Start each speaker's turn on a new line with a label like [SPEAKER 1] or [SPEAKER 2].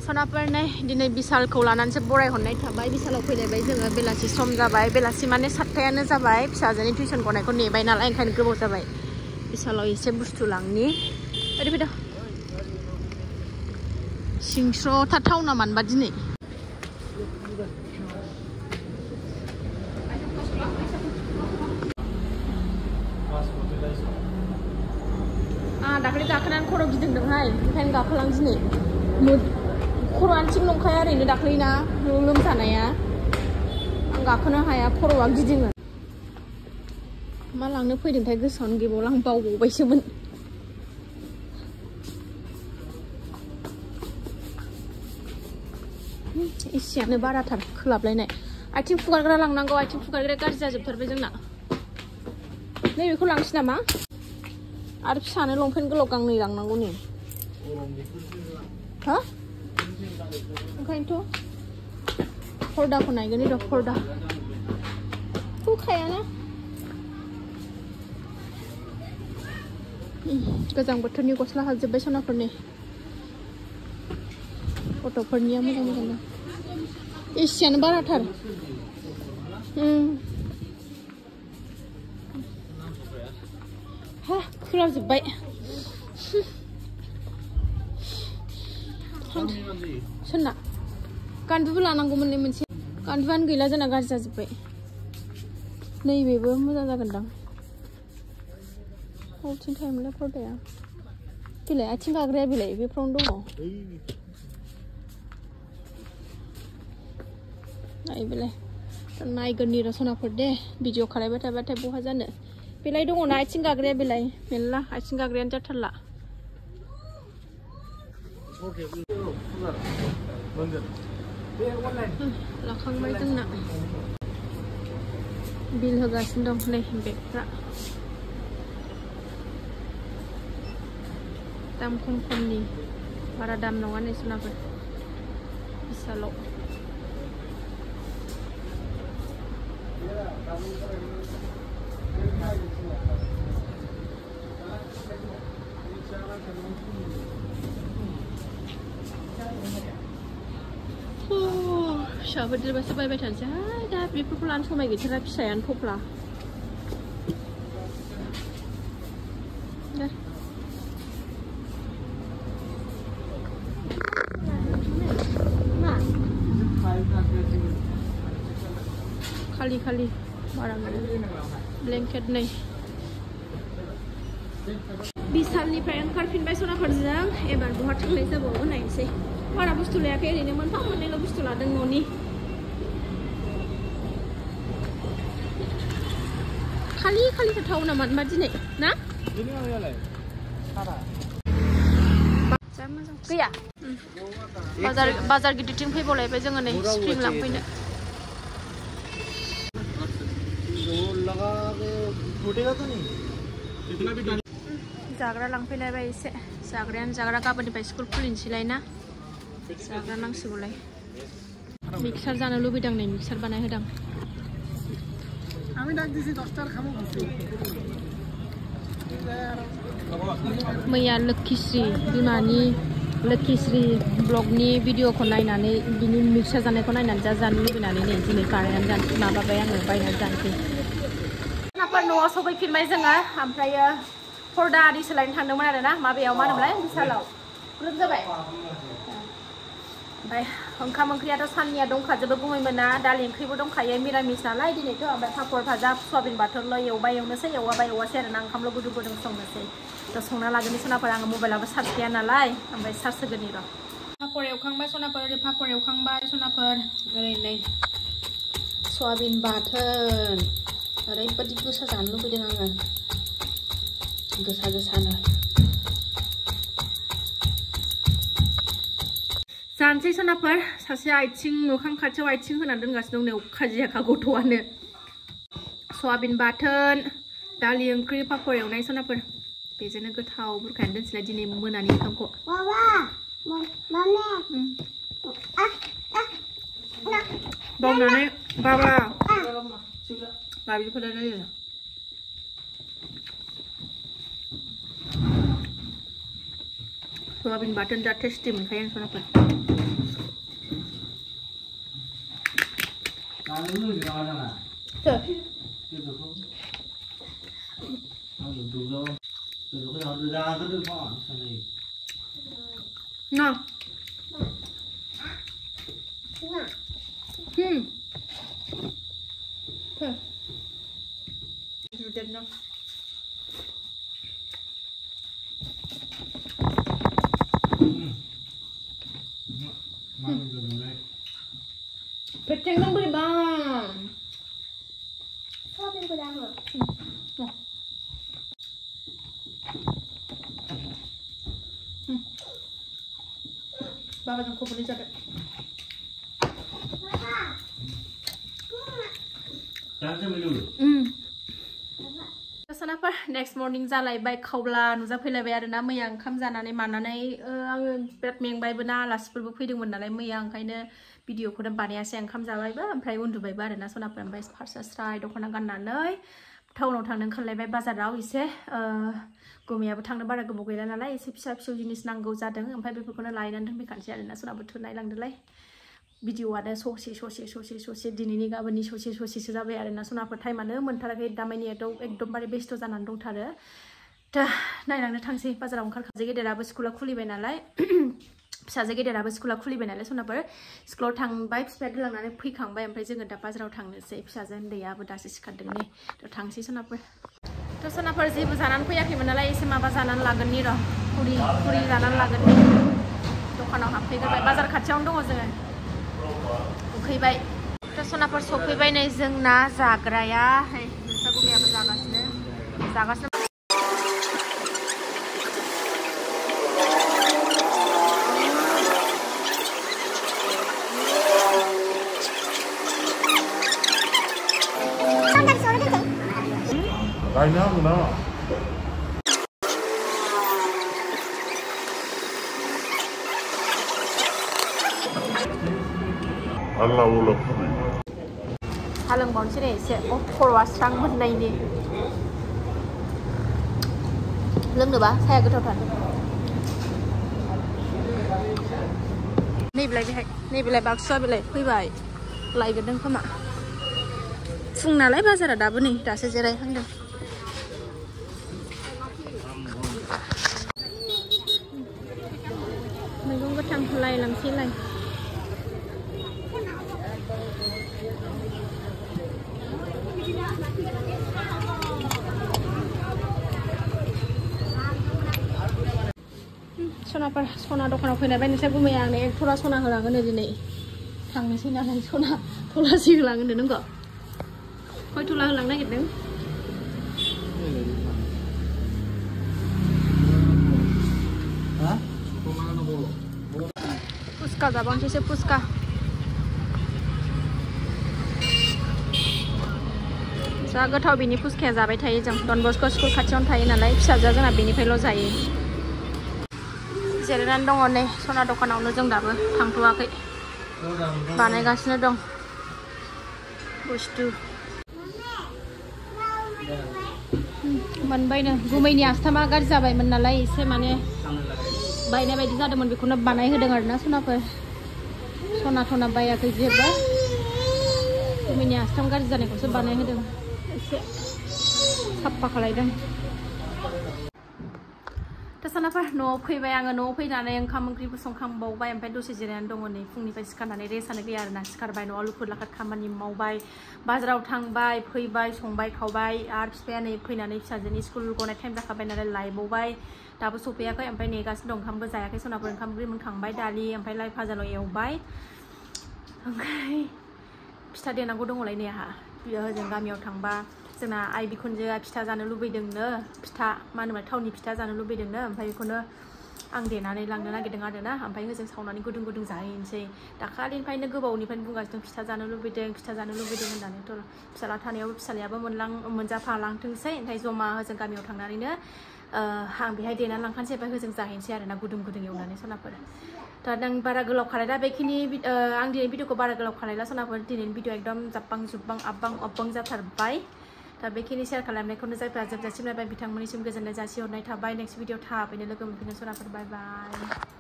[SPEAKER 1] सनाफोर नै दिनै बिसालखौ लानानैसो बरायहरनाय थाबाय बिसालाव फैलायबाय जोङो बेलासि सम जाबाय बेलासि माने 7थायानो जाबाय फिसाजोनि टिउसन गनायखौ नेबाय नालाय ओंखायनो गोबाव जाबाय बिसालाव एसे बुस्थु लांनि ओरै फैदो सिंस्र' थाथावना मानबा दिनै दाखालि गाखोनानै खर' गिदिंदोंहाय ओंखायनो गाखोलां दिनै खर'आनो थिग नंखाया ओरैनो दाख्लैना लोमजानाया आं गाखोनो हाया खर'आ गिदिङो मा लांनो फैदोंथाय गोसोआवनो गैबावला आं बावबावबायसोमोन एसेयानो बाराथार खोलाबलायनाय आथिं फुगारग्रा लांनांगौ आथिं फुगारग्राया गाज्रि जाजोबथारबाय जोंना नैबेखौ लांसै नामा आरो फिसानो लंपेन्ट गोलाव गांनै लांनांगौ नै हा ओंखायनोथ' पर्दाखौ नायगोन र' पर्दा होखायाना गोजां बोथोरनि गस्ला हाजोब्बाय सनाफोरनि गथ'फोरनिया मोजां मोजां एसेयानो बाराथार हा खोलाजोब्बाय सोरना गान्दुबो लानांगौमोन नै मोनसे गान्दुआनो गैला जोंना गाज्रि जाजोब्बाय नैबेबो मोजां जागोनदां बबेथिं थायोमोनलाय पर्दाया बिलाइ आथिं गाग्राया बिलाइ बेफ्रावनो दङ नायबिलाय नायगोननि र' सनाफोर दे भिडिअ खालायबाय थाबाथाय बहा जानो बिलाइ दङना आथिं गाग्राया बिलाइ मेरला आथिं गाग्रायानो जाथारला लाखांबाय जोंना बिल होगासिनो दं नै बेगफ्रा दाम खम खमनि बारा दाम नङा नै सनाफोर बिसालाव फिसाफोर देरबासो बायबाय थानोसै हाय दा बेफोरखौ लानो समाय गैथारा फिसायानो थफ्ला खालि खालि बारा ब्लेंकेट नै बिसालनिफ्राय ओंखारफिनबाय सनाफोरजों एबार बहा थांनाय जाबावो नायनोसै बारा बुस्थु लायाखै ओरैनो मोनफा मोननैल' बुस्थु लादों न'नि खालि खालि थाथाव नामा होनबा दिनै ना गैया बाजार गिदिरथिं फैबावलायबाय जोङो नै स्प्रिं लांफैनो जाग्रा लांफैलायबाय एसे जाग्रायानो जाग्रा गाबोननिफ्राय स्कुल खुलिनोसैलाय ना जाग्रा नांसिगौलाय मिक्सार जानो लुबैदों नै मिक्सार बानायहोदों मैया लोक्षिश्री बिमानि लोक्षिश्री ब्लगनि भिडिअखौ नायनानै बिनि मिक्सार जानायखौ नायनानै जानो लुबैनानै नै दिनै बानायनानै माबाबाय आङो बायनानै जानोसै न'आव सफैफिनबाय जोङो ओमफ्रायो पर्दा आरि सोलायनो थांदोंमोन आरोना माबायाव मा होनोमोनलाय बिसालाव ग्रोब जाबाय ओमफ्राय ओंखाम ओंख्रियाथ' साननिया दंखाजोबो गुमैमोना दालि ओंख्रिबो दंखायो मिरामिस नालाय दिनैथ' ओमफ्राय पापर भाजा सयाबिन बाथोनल' एवबाय एवनोसै एवाबा एवासै आरोना ओंखामल' गुदुं गुदुं संनोसै थ' संना लागोननि सनाफोर आङो मबाइलाबो चार्ज गैया नालाय ओमफ्राय चार्ज होगोननि र' पापर एवखांबाय सनाफोर ओरै पापर एवखांबाय सनाफोर ओरै नै सयाबिन बाथोन ओरैबायदि गोसा जानो लुबैदों आङो गोसा गोसानो जानोसै सनाफोर सासे आथिं मोखां खाथियाव आथिं होनानै दोनगासिनो दं नै अखाजियाखा गथ'आनो सयाबिन बाथोन दालि ओंख्रि पापर एवनाय सनाफोर बेजोंनो गोथाव बुरखायनो दोनसैलाय दिनै मोनानि ओंखामखौ बावनानै बाबा गाबिफोर रायो सयाबिन बाथोन जा टेस्टि मोनखायो आं सनाफोर No. No. Peteng dong beli bang.
[SPEAKER 2] Soalnya udah nggak.
[SPEAKER 1] Bapak jangan kumpulin sampai.
[SPEAKER 2] Jangan
[SPEAKER 1] dulu. Kenapa? Next morning जालायबाय खावब्ला नुजाफैलायबाय आरोना मैया ओंखाम जानानै मानानै आङो बिराद मेंबायबो ना आलासिफोरबो फैदोंमोन नालाय मैया ओंखायनो भिडिअखौनो बानायासै ओंखाम जाबायबो ओमफ्राय उन्दुबायबो आरोना सनाफोर ओमफ्राय फारसा स्राय दख'ना गाननानै टाउनाव थांनो ओंखारलायबाय बाजाराव एसे गुमैयाबो थांनो बारा गोबाव गैला नालाय एसे फिसा फिसौ जिनिस नांगौ जादों ओमफ्राय बेफोरखौनो लायनानै दोनफैखानोसै आरोना सनाफोर नायलांदोलाय भिडिअआनो ससे दिनैनि गाबोननि ससेसो जाबाय आरोना सनाफोर टाइमानो मोनथाराखै दामानि एकदमबारे बेस्थ' जानानै दंथारो दा नायलांनो थांसै बाजाराव ओंखारखासै गेदेराबो स्कुला खुलिबाय नालाय फिसाजो गेदेराबो स्कुला खुलिबाय नालाय सनाफोर स्कुलाव थांबाय फिफाया गोलांनानै फैखांबाय ओमफ्राय जोङो दा बाजाराव थांनोसै फिसाजो उन्दैयाबो दासो सिखारदों नै दा थांसै सनाफोर थ' सनाफोर जेबो जानानै फैयाखैमोन नालाय एसे माबा जानानै लागोननि र' पुरि जानानै लागोन दखानाव हाबफैग्रोबाय बाजार खाथियावनो दङ जोङो उखैबाय थ' सनाफोर सफैबाय नै जोंना जाग्राया नोंसा गुमैयाबो जागासिनो
[SPEAKER 2] Kayaknya Allah ulah puri.
[SPEAKER 1] Halang bau sini se khorwa strang मोननायनि लोंनोबा साया गोथावथार नैबेलाय बाक्सुआ बेलाय फैबाय लायगोरदों खोमा फुं नालाय बाजारा दाबो नै दासो जिरायहांदों मैगं गोथां लायलांसै लाय सनाफोर सना दखानाव फैनाय नोंसोर गुमैया आंनो एक थरा सना होलांगोन दिनै थांनोसै नालाय सना थलासे होलांगोन नोंगौ खय थला होलांनो नागिरदों पुस्का जाबावनोसैसो पुस्का जा गोथाव बिनि पुस्काया जाबाय थायो जों डन बस्क' स्कुल खाथियावनो थायो नालाय फिसाजोआ जोंना बेनिफ्रायल' जायो जिरायनानै दङ नै सना दखानावनो जों दाबो थांथ'वाखै बानायगासिनो दं बुस्थु मोनबायनो गुमैनि आस्थामा गाज्रि जाबायमोन नालाय एसे माने बायनाय बायदि जादोंमोन बेखौनो बानायहोदों आरोना सनाफोर सना थना बायाखै जेबो गुमैनि आस्थाम गाज्रि जानायखौसो बानायहोदों एसे साफा खालायदों सनाफोर न'आव फैबाय आङो न'आव फैनानै ओंखाम ओंख्रिबो संखांबावबाय ओमफ्राय दसे जिरायनानै दङ नै फुंनिफ्राय सिखारनानै रेस्टआनो गैया आरोना सिखारबाय न'आव लुखुर लाखार खामानि मावबाय बाजाराव थांबाय फैबाय संबाय खावबाय आरो फिफाया नै फैनानै फिसाजोनि स्कुल गनाय टाइम जाखाबाय नालाय लायबावबाय दाबो सफैयाखै ओमफ्राय नेगासिनो दं ओंखामबो जायाखै सनाफोर ओंखाम ओंख्रि मोनखांबाय दालि ओमफ्राय लाइ भाजाल' एवबाय ओमफ्राय फिथा देनांगौ दङलाय नै आंहा ओजों गामियाव थांबा जोंना आइ बिखुनजोआ फिथा जानो लुबैदोंनो फिथा मा होनोमोन थावनि फिथा जानो लुबैदोंनो ओमफ्राय बेखौनो आं देनानै लांनो नागिरदों आरोना ओमफ्राय होजों सावनानै गुदुं गुदुं जाहैनोसै दाखालिनिफ्रायनो गोबावनिफ्रायनो बुंगासिनो फिथा जानो लुबैदों होननानैथ' फिसाला थानायावबो फिसालायाबो मोनजाफालांथोंसै ओमफ्राय जमा होजों गामियाव थांनानैनो आं बेहाय देनानै लांखानोसै ओमफ्राय होजों जाहैनोसै आरोना गुदुं गुदुं एवनानै सनाफोर दा आं बारा गोलाव खालायला बेखिनि आं दिनै भिडिअखौ बारा गोलाव खालायला सनाफोर दिनैनि भिडिअ एकदम जाब्बां जुब्बां आब्बां अब्बां जाथारबाय दा बेखिनि शेयार खालामनायखौनो जायफ्रा जोबजासिम नायबाय बिथांमोननिसिम गोजोननाय जासिहरनाय थाबाय नेक्स्ट भिडिअ थाबैनो लोगो मोनफिनगोन सनाफोर बाय बाय